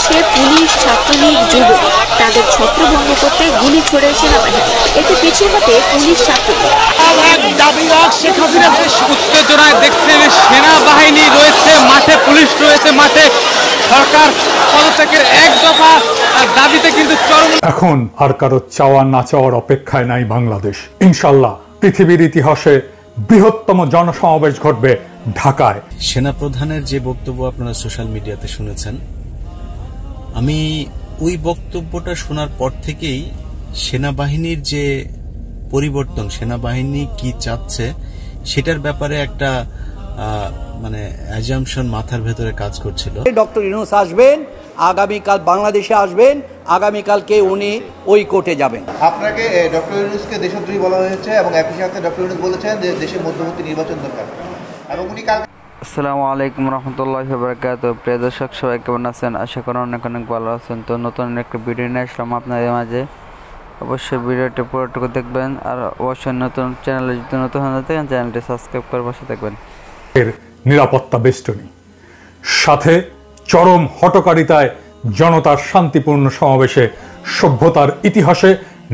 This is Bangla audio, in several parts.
এসে পুলিশ, ছাত্রলীগ, যুবক তাদের ছত্রভঙ্গ করতে গুলি ছোড়ে সেনাবাহিনী। এতে পিছিয়ে হতে পুলিশ, ছাত্রলীগ। উত্তেজনায় দেখছেন সেনাবাহিনী রয়েছে মাঠে, পুলিশ রয়েছে মাঠে, সরকার পদত্যাগের এক দফা দাবিতে কিন্তু চরম। এখন আর কারো চাওয়া না চাওয়ার অপেক্ষায় নাই বাংলাদেশ। ইনশাল্লাহ পৃথিবীর ইতিহাসে বৃহত্তম জনসমাবেশ ঘটবে ঢাকায়। সেনাপ্রধানের যে বক্তব্য আপনারা সোশ্যাল মিডিয়াতে শুনেছেন, আমি ওই বক্তব্যটা শোনার পর থেকেই সেনাবাহিনীর যে পরিবর্তন, সেনাবাহিনী কি চাচ্ছে সেটার ব্যাপারে একটা মানে অ্যাজাম্পশন মাথার ভেতরে কাজ করছিল। ডক্টর ইউনূস আসবেন, আগামীকাল বাংলাদেশে আসবেন, আগামীকালকে উনি ওই কোর্টে যাবেন। আপনাকে ডক্টর ইউনূসকে দেশদ্রোহী বলা হয়েছে এবং একই সাথে ডক্টর ইউনূস বলেছেন যে দেশের মধ্যবর্তী নির্বাচন দরকার এবং উনি কাল। আসসালামু আলাইকুম রহমতুল্লাহি ওয়া বারাকাতুহু। প্রিয় দর্শক, সবাই কেমন আছেন? আশা করি অনেক অনেক ভালো আছেন। তো নতুন একটা ভিডিও নিয়ে আসলাম আপনাদের মাঝে। অবশ্যই ভিডিওটি পুরোটুকু দেখবেন, আর অবশ্যই নতুন চ্যানেলে যদি নতুন হয়ে থাকেন চ্যানেলটি সাবস্ক্রাইব করে বসে থাকবেন। এর নিরাপত্তা বেষ্টনী, সাথে চরম হটকারিতায় জনতার শান্তিপূর্ণ সমাবেশে সভ্যতার ইতিহাসে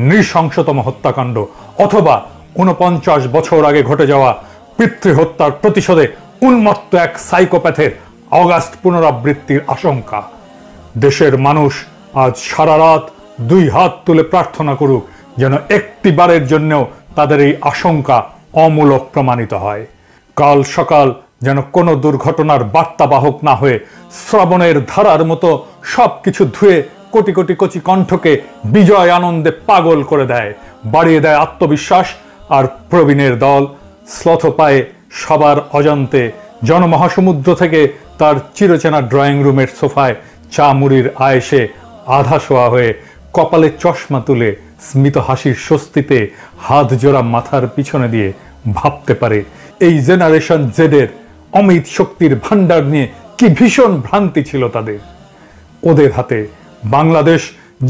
নৃশংসতম হত্যাকাণ্ড, অথবা 49 বছর আগে ঘটে যাওয়া পিতৃহত্যার প্রতিশোধে উন্মত্ত এক সাইকোপ্যাথের অগাস্ট পুনরাবৃত্তির আশঙ্কা। দেশের মানুষ আজ সারা রাত 2 হাত তুলে প্রার্থনা করুক যেন একটিবারের জন্যও তাদের এই আশঙ্কা অমূলক প্রমাণিত হয়। কাল সকাল যেন কোনো দুর্ঘটনার বার্তাবাহক না হয়ে শ্রাবণের ধারার মতো সবকিছু ধুয়ে কোটি কোটি কচি কণ্ঠকে বিজয় আনন্দে পাগল করে দেয়, বাড়িয়ে দেয় আত্মবিশ্বাস। আর প্রবীণের দল শ্লথ পায়ে সবার অজান্তে জনমহাসমুদ্র থেকে তার চিরচেনা ড্রয়িং রুমের সোফায় চা মুড়ির আয়েসে আধা শোয়া হয়ে কপালে চশমা তুলে স্মিত হাসির স্বস্তিতে হাত জোড়া মাথার পিছনে দিয়ে ভাবতে পারে এই জেনারেশন জেডের অমিত শক্তির ভান্ডার নিয়ে কি ভীষণ ভ্রান্তি ছিল তাদের। ওদের হাতে বাংলাদেশ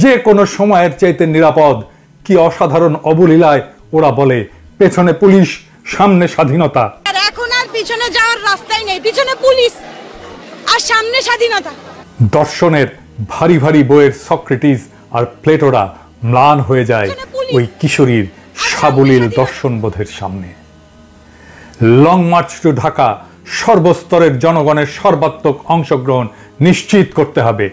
যে কোনো সময়ের চাইতে নিরাপদ। কি অসাধারণ অবলীলায় ওরা বলে পেছনে পুলিশ, সামনে স্বাধীনতা। এখন আর পিছনে যাওয়ার রাস্তাই নেই, পিছনে পুলিশ আর সামনে স্বাধীনতা। দর্শনের ভারী ভারী বইয়ের সক্রেটিস আর প্লেটোরা ম্লান হয়ে যায় ওই কিশোরীর সাবলীল দর্শনবোধের সামনে। লং মার্চ টু ঢাকা সর্বস্তরের জনগণের সর্বাত্মক অংশগ্রহণ নিশ্চিত করতে হবে।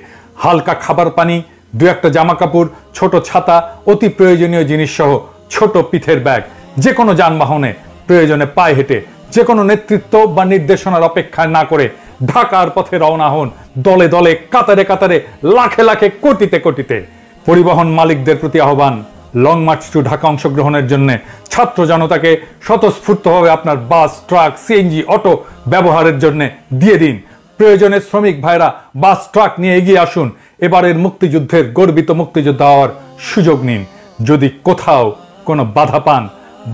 হালকা খাবার পানি, 2-1টা জামা কাপড়, ছোট ছাতা, অতি প্রয়োজনীয় জিনিস সহ ছোট পিঠের ব্যাগ, যে কোনো যানবাহনে প্রয়োজনে পায়ে হেঁটে, যে কোনো নেতৃত্ব বা নির্দেশনার অপেক্ষা না করে ঢাকার পথে রওনা হন দলে দলে, কাতারে কাতারে, লাখে লাখে, কোটিতে কোটিতে। পরিবহন মালিকদের প্রতি আহ্বান, লং মার্চ টু ঢাকা অংশগ্রহণের জন্য ছাত্র জনতাকে স্বতঃস্ফূর্তভাবে আপনার বাস, ট্রাক, সিএনজি, অটো ব্যবহারের জন্য দিয়ে দিন। প্রয়োজনে শ্রমিক ভাইরা বাস, ট্রাক নিয়ে এগিয়ে আসুন। এবারের মুক্তিযুদ্ধের গর্বিত মুক্তিযোদ্ধা হওয়ার সুযোগ নিন। যদি কোথাও কোনো বাধা পান,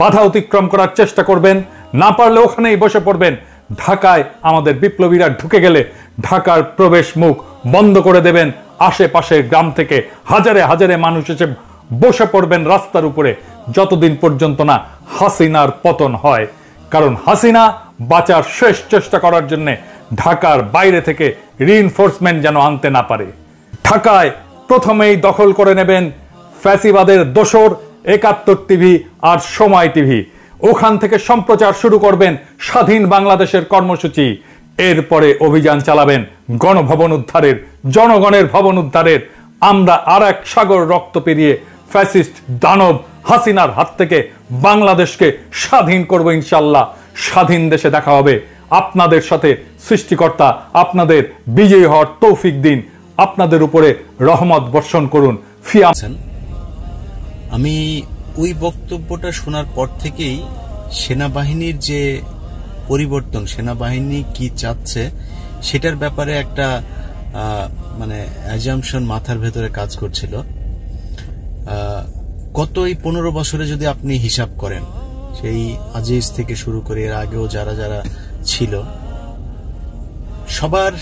বাধা অতিক্রম করার চেষ্টা করবেন, না পারলে ওখানেই বসে পড়বেন। ঢাকায় আমাদের বিপ্লবীরা ঢুকে গেলে ঢাকার প্রবেশ মুখ বন্ধ করে দেবেন। আশেপাশের গ্রাম থেকে হাজারে হাজারে মানুষ এসে বসে পড়বেন রাস্তার উপরে, যতদিন পর্যন্ত না হাসিনার পতন হয়। কারণ হাসিনা বাঁচার শেষ চেষ্টা করার জন্য ঢাকার বাইরে থেকে রিইনফোর্সমেন্ট যেন আনতে না পারে। ঢাকায় প্রথমেই দখল করে নেবেন ফ্যাসিবাদের দোসর 71 টিভি আর সময় টিভি। ওখান থেকে সম্প্রচার শুরু করবেন স্বাধীন বাংলাদেশের কর্মসূচি। এরপরে অভিযান চালাবেন গণভবন উদ্ধারের, জনগণের ভবন উদ্ধারের। আমরা আর এক সাগর রক্ত পেরিয়ে ফ্যাসিস্ট দানব হাসিনার হাত থেকে বাংলাদেশকে স্বাধীন করব ইনশাল্লাহ। স্বাধীন দেশে দেখা হবে। আপনাদের সাথে সৃষ্টিকর্তা আপনাদের বিজয়ী হওয়ার তৌফিক দিন, আপনাদের উপরে রহমত বর্ষণ করুন। আমি ওই বক্তব্যটা শোনার পর থেকেই সেনাবাহিনীর যে পরিবর্তন, সেনাবাহিনী কি চাচ্ছে সেটার ব্যাপারে একটা মানে অ্যাজাম্পশন মাথার ভেতরে কাজ করছিল। গত এই 15 বছরে যদি আপনি হিসাব করেন, সেই আজিজ থেকে শুরু করে এর আগেও যারা যারা ছিল সবার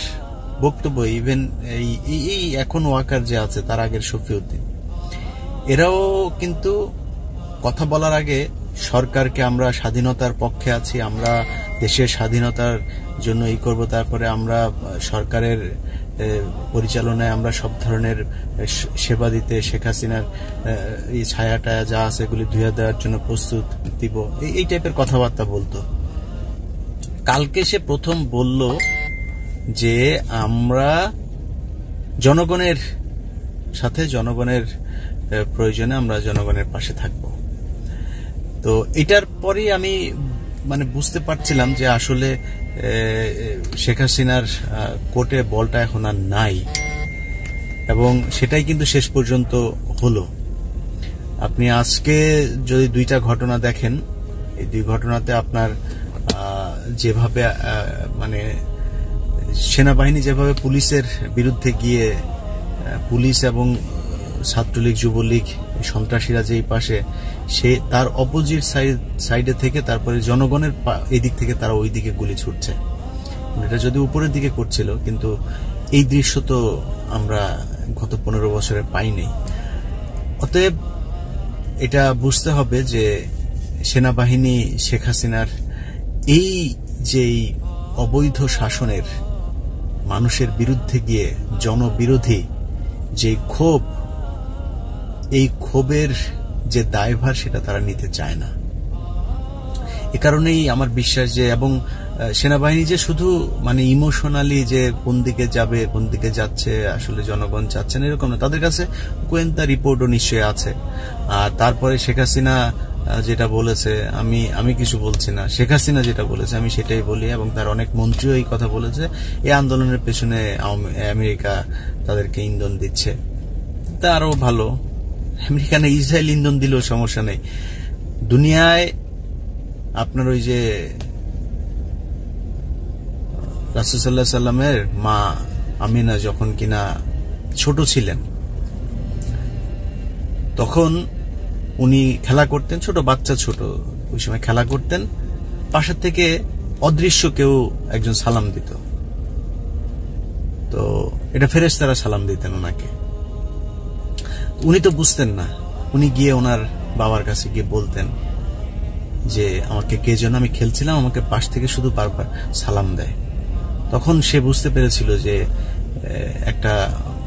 বক্তব্য, ইভেন এই এখন ওয়াকার যে আছে তার আগের শফিউদ্দিন, এরাও কিন্তু কথা বলার আগে সরকারকে আমরা স্বাধীনতার পক্ষে আছি, আমরা দেশের স্বাধীনতার জন্য এই করব, তারপরে আমরা সরকারের পরিচালনায় আমরা সব ধরনের সেবা দিতে, শেখ হাসিনার এই ছায়াটা যা আছে এগুলি ধুয়ে দেওয়ার জন্য প্রস্তুত দিব, এই টাইপের কথাবার্তা বলতো। কালকে সে প্রথম বলল যে আমরা জনগণের সাথে, জনগণের প্রয়োজনে আমরা জনগণের পাশে থাকব। তো এটার পরেই আমি মানে বুঝতে পারছিলাম যে আসলে শেখ হাসিনার কোর্টে বলটা এখন আর নাই, এবং সেটাই কিন্তু শেষ পর্যন্ত হলো। আপনি আজকে যদি দুইটা ঘটনা দেখেন, এই দুই ঘটনাতে আপনার যেভাবে মানে সেনাবাহিনী যেভাবে পুলিশের বিরুদ্ধে গিয়ে, পুলিশ এবং ছাত্রলীগ, যুবলীগ, সন্ত্রাসীরা যেই পাশে, সে তার অপোজিট সাইডে থেকে তারপরে জনগণের এই দিক থেকে তারা ওই দিকে গুলি ছুটছে। এটা যদি উপরের দিকে করছিল, কিন্তু এই দৃশ্য তো আমরা গত 15 বছরে পাইনি। অতএব এটা বুঝতে হবে যে সেনাবাহিনী শেখ হাসিনার এই যে অবৈধ শাসনের, মানুষের বিরুদ্ধে গিয়ে জনবিরোধী যে ক্ষোভ, এই ক্ষোভের যে দায়ভার সেটা তারা নিতে চায় না। এ কারণেই আমার বিশ্বাস যে, এবং সেনাবাহিনী যে শুধু মানে ইমোশনালি যে কোন দিকে যাবে, কোন দিকে যাচ্ছে আসলে জনগণ চাচ্ছে না এরকম না, তাদের কাছে গোয়েন্দা রিপোর্টও নিশ্চয়ই আছে। আর তারপরে শেখ হাসিনা যেটা বলেছে, আমি কিছু বলছি না, শেখ হাসিনা যেটা বলেছে আমি সেটাই বলি, এবং তার অনেক মন্ত্রীও এই কথা বলেছে। এই আন্দোলনের পেছনে আমেরিকা তাদেরকে ইন্ধন দিচ্ছে, তা আরো ভালো। আমেরিকা না ইসরায়েল ইন্ধন দিলেও সমস্যা নেই। দুনিয়ায় আপনার ওই যে রাসূল সাল্লাল্লাহু আলাইহি সাল্লামের মা আমিনা যখন কিনা ছোট ছিলেন, তখন উনি খেলা করতেন, ছোট বাচ্চা, ছোট ওই সময় খেলা করতেন, পাশের থেকে অদৃশ্য কেউ একজন সালাম দিত। তো এটা ফেরেশতারা সালাম দিতেন ওনাকে। উনি তো বুঝতেন না, উনি গিয়ে ওনার বাবার কাছে গিয়ে বলতেন যে আমাকে কে যেন, আমি খেলছিলাম, আমাকে পাশ থেকে শুধু বারবার সালাম দেয়। তখন সে বুঝতে পেরেছিল যে একটা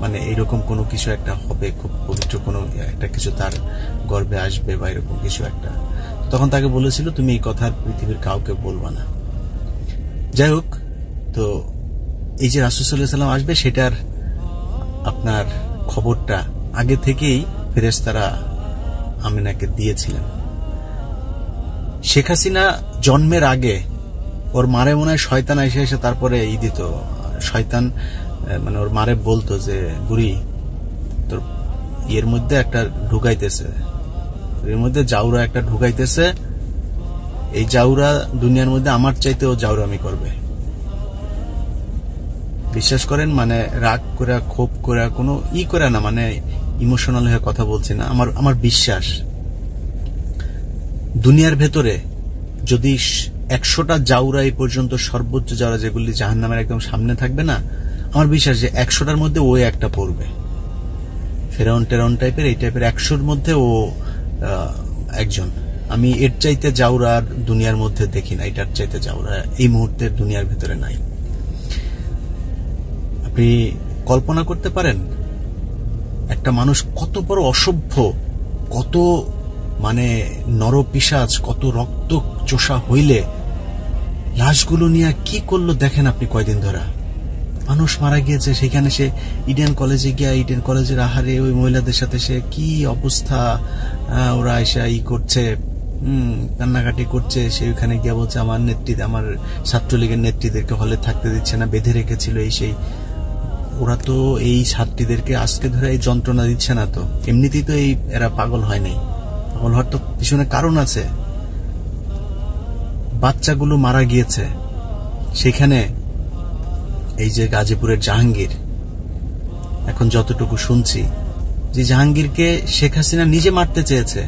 মানে এরকম কোনো কিছু একটা হবে, খুব পবিত্র কোনো একটা কিছু তার গর্ভে আসবে বা এরকম কিছু একটা। তখন তাকে বলেছিল তুমি এই কথা পৃথিবীর কাউকে বলবা না। যাই হোক, তো এই যে রাসূল সাল্লাল্লাহু আলাইহি সাল্লাম আসবে সেটার আপনার খবরটা আগে থেকেই ফেরেশতারা আমিনাকে দিয়েছিলেন। শেখ হাসিনা জন্মের আগে ওর মারে মনে হয় শয়তান এসে তারপরে দিত। শয়তান মানে ওর মারে বলতো যে বুড়ি তোর এর মধ্যে একটা ঢুকাইতেছে, এর মধ্যে জাউরা একটা ঢুকাইতেছে, এই জাউরা দুনিয়ার মধ্যে আমার চাইতে ও জাউরামি করবে। বিশ্বাস করেন, মানে রাগ করে, ক্ষোভ করে, কোনো করে না, মানে ইমোশনাল হয়ে কথা বলছি না, আমার বিশ্বাস দুনিয়ার ভেতরে যদি 100টা জাউরা এই পর্যন্ত সর্বোচ্চ জাউরা যেগুলি জাহান্নামের একদম সামনে থাকবে না, আমার বিশ্বাস যে 100টার মধ্যে ও একটা পড়বে। ফেরাউন টেরাউন টাইপের, এই টাইপের 100র মধ্যে ও একজন। আমি এর চাইতে জাউরা আর দুনিয়ার মধ্যে দেখি না, এটার চাইতে জাউরা এই মুহূর্তের দুনিয়ার ভেতরে নাই। আপনি কল্পনা করতে পারেন একটা মানুষ কত বড় অসভ্য, কত মানে নরপিশাচ, কত রক্ত চোষা হইলে লাশগুলো নিয়ে কি করলো দেখেন আপনি। কয়দিন ধরা মানুষ মারা গিয়েছে, সেখানে সে ইডেন কলেজে গিয়া, ইডেন কলেজের আহারে ওই মহিলাদের সাথে সে কি অবস্থা, ওরা এসে করছে, কান্নাকাটি করছে। সে ওইখানে গিয়া বলছে আমার নেতৃত্ব, আমার ছাত্রলীগের নেতৃত্বদেরকে হলে থাকতে দিচ্ছে না, বেঁধে রেখেছিল এই সেই। ওরা তো এই ছাত্রীদেরকে আজকে ধরে এই যন্ত্রণা দিচ্ছে না, তো এমনিতেই তো এই এরা পাগল হয় নাই। পাগল হওয়ার তো পিছনে কারণ আছে। বাচ্চাগুলো মারা গিয়েছে সেখানে। এই যে গাজীপুরের জাহাঙ্গীর, এখন যতটুকু শুনছি যে জাহাঙ্গীরকে শেখ হাসিনা নিজে মারতে চেয়েছে,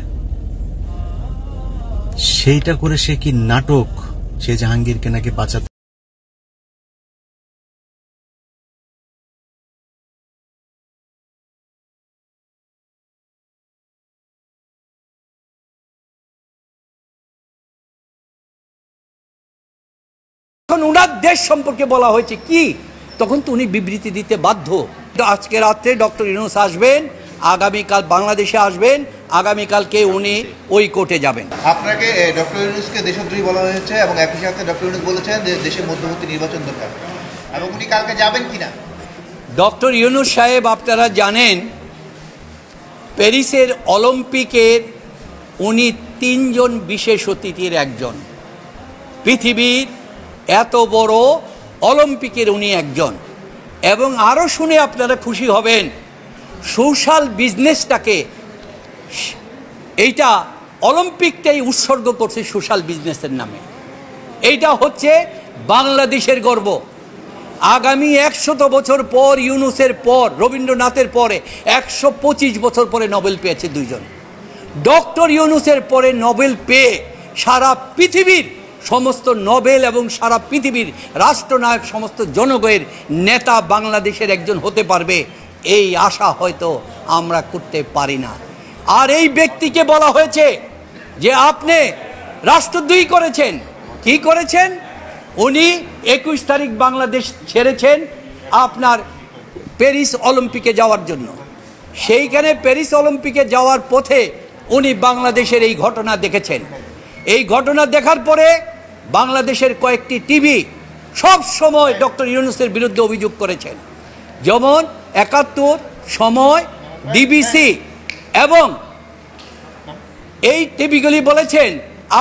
সেইটা করে সে কি নাটক, সে জাহাঙ্গীরকে নাকি বাঁচাতে। এখন উনার দেশ সম্পর্কে বলা হয়েছে কি তখন তো উনি বিবৃতি দিতে বাধ্য। আজকে রাত্রে ডক্টর ইউনূস আসবেন, আগামীকাল বাংলাদেশে আসবেন, আগামীকালকে উনি ওই কোর্টে যাবেন। আপনাকে ডক্টর ইউনূসকে দেশদ্রোহী বলা হয়েছে এবং একই সাথে ডক্টর ইউনূস বলেছেন যে দেশে মধ্যবর্তী নির্বাচন দরকার, এবং উনি কালকে যাবেন কিনা? ডক্টর ইউনূস সাহেব, আপনারা জানেন প্যারিসের অলিম্পিকের উনি 3 জন বিশেষ অতিথির একজন, পৃথিবীর এত বড় অলিম্পিকের উনি একজন। এবং আরও শুনে আপনারা খুশি হবেন, সোশ্যাল বিজনেসটাকে, এইটা অলিম্পিকটাই উৎসর্গ করছে সোশ্যাল বিজনেসের নামে। এইটা হচ্ছে বাংলাদেশের গর্ব। আগামী 100 বছর পর, ইউনূসের পর, রবীন্দ্রনাথের পরে 125 বছর পরে নোবেল পেয়েছে 2 জন। ডক্টর ইউনূসের পরে নোবেল পেয়ে সারা পৃথিবীর সমস্ত নোবেল এবং সারা পৃথিবীর রাষ্ট্রনায়ক, সমস্ত জনগণের নেতা বাংলাদেশের একজন হতে পারবে, এই আশা হয়তো আমরা করতে পারি না। আর এই ব্যক্তিকে বলা হয়েছে যে আপনি রাষ্ট্রদ্রোহী করেছেন। কি করেছেন? উনি 21 তারিখ বাংলাদেশ ছেড়েছেন আপনার প্যারিস অলিম্পিকে যাওয়ার জন্য। সেইখানে প্যারিস অলিম্পিকে যাওয়ার পথে উনি বাংলাদেশের এই ঘটনা দেখেছেন। এই ঘটনা দেখার পরে বাংলাদেশের কয়েকটি টিভি সব সময় ডক্টর ইউনূসের বিরুদ্ধে অভিযোগ করেছেন, যেমন 71, সময়, ডিবিসি, এবং এই টিভিগুলি বলেছেন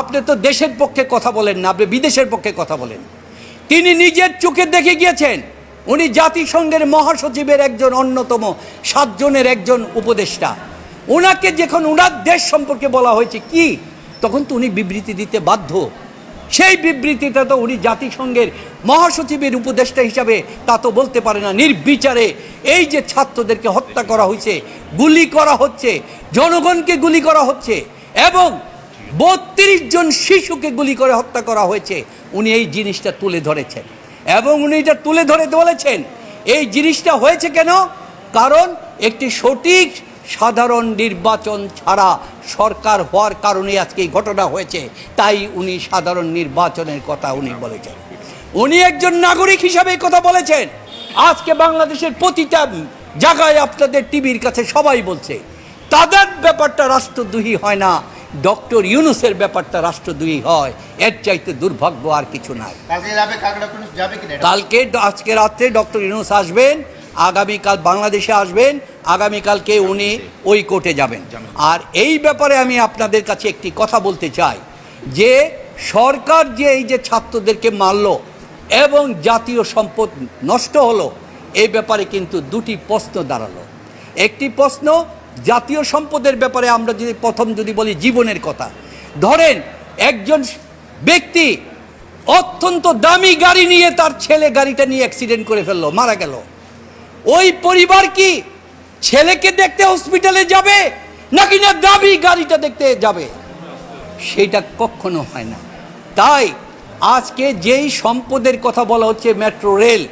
আপনি তো দেশের পক্ষে কথা বলেন না, আপনি বিদেশের পক্ষে কথা বলেন। তিনি নিজের চোখে দেখে গিয়েছেন, উনি জাতিসংঘের মহাসচিবের একজন, অন্যতম 7 জনের একজন উপদেষ্টা। ওনাকে যখন ওনার দেশ সম্পর্কে বলা হয়েছে কি, তখন তো উনি বিবৃতি দিতে বাধ্য। সেই বিবৃতিটা তো উনি জাতিসংঘের মহাসচিবের উপদেষ্টা হিসাবে তা তো বলতে পারে না। নির্বিচারে এই যে ছাত্রদেরকে হত্যা করা হয়েছে, গুলি করা হচ্ছে, জনগণকে গুলি করা হচ্ছে, এবং 32 জন শিশুকে গুলি করে হত্যা করা হয়েছে, উনি এই জিনিসটা তুলে ধরেছেন। এবং উনি এটা তুলে ধরে বলেছেন এই জিনিসটা হয়েছে কেন? কারণ একটি সঠিক সাধারণ নির্বাচন ছাড়া সরকার হওয়ার কারণে আজকে এই ঘটনা হয়েছে। তাই উনি সাধারণ নির্বাচনের কথা উনি বলেছেন। উনি একজন নাগরিক হিসাবে কথা বলেছেন। আজকে বাংলাদেশের প্রতিটা জায়গায় আপনাদের টিভির কাছে সবাই বলছে তাদের ব্যাপারটা রাষ্ট্রদ্রোহী হয় না, ডক্টর ইউনূসের ব্যাপারটা রাষ্ট্রদ্রোহী হয়। এর চাইতে দুর্ভাগ্য আর কিছু নাই। কালকে আজকে রাত্রে ডক্টর ইউনূস আসবেন, আগামীকাল বাংলাদেশে আসবেন, আগামীকালকে উনি ওই কোর্টে যাবেন। আর এই ব্যাপারে আমি আপনাদের কাছে একটি কথা বলতে চাই যে সরকার যে এই যে ছাত্রদেরকে মারল এবং জাতীয় সম্পদ নষ্ট হলো, এই ব্যাপারে কিন্তু 2টি প্রশ্ন দাঁড়ালো। একটি প্রশ্ন জাতীয় সম্পদের ব্যাপারে, আমরা যদি প্রথম যদি বলি জীবনের কথা, ধরেন একজন ব্যক্তি অত্যন্ত দামি গাড়ি নিয়ে তার ছেলে গাড়িটা নিয়ে অ্যাক্সিডেন্ট করে ফেললো, মারা গেল। ওই পরিবার কি ছেলেকে দেখতে হসপিটালে যাবে নাকি না দামি গাড়িটা দেখতে যাবে? সেটা কখনো হয় না। তাই আজকে যেই সম্পদের কথা বলা হচ্ছে, মেট্রো রেল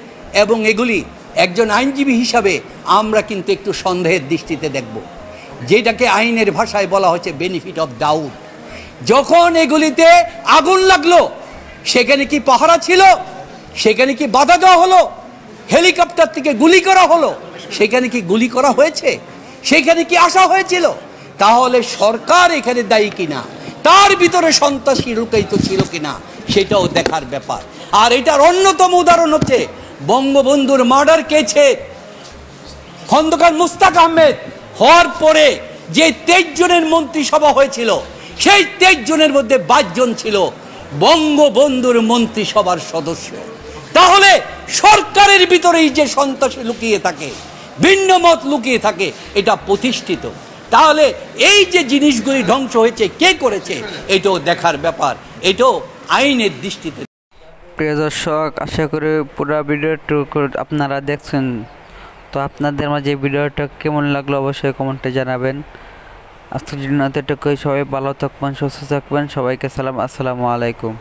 এবং এগুলি, একজন আইনজীবী হিসাবে আমরা কিন্তু একটু সন্দেহের দৃষ্টিতে দেখব। যেটাকে আইনের ভাষায় বলা হচ্ছে বেনিফিট অফ ডাউট। যখন এগুলিতে আগুন লাগলো, সেখানে কি পাহারা ছিল? সেখানে কি বাধা দেওয়া হলো? হেলিকপ্টার থেকে গুলি করা হলো? সেখানে কি গুলি করা হয়েছে? সেখানে কি আসা হয়েছিল? তাহলে সরকার এখানে দায়ী কিনা, তার ভিতরে সন্ত্রাসী লুকায়িত ছিল কিনা, সেটাও দেখার ব্যাপার। আর এটার অন্যতম উদাহরণ হচ্ছে বঙ্গবন্ধুর মার্ডার কেসে খন্দকার মুস্তাক আহমেদ হওয়ার পরে যে 23 জনের মন্ত্রিসভা হয়েছিল, সেই 23 জনের মধ্যে 22 জন ছিল বঙ্গবন্ধুর মন্ত্রিসভার সদস্য। তাহলে সরকারের ভিতরেই যে সন্ত্রাসী লুকিয়ে থাকে, ভিন্ন মত লুকিয়ে থাকে, এটা প্রতিষ্ঠিত। তাহলে এই যে জিনিসগুলি ধ্বংস হয়েছে, কে করেছে, এটাও দেখার ব্যাপার, এটাও আইনের দৃষ্টিতে। প্রিয় দর্শক, আশা করি পুরো ভিডিওটুকু আপনারা দেখছেন। তো আপনাদের মাঝে ভিডিওটা কেমন লাগলো অবশ্যই কমেন্টে জানাবেন। আজকের জন্য এতটুকুই। সবাই ভালো থাকবেন, সুস্থ থাকবেন। সবাইকে সালাম, আসসালামু আলাইকুম।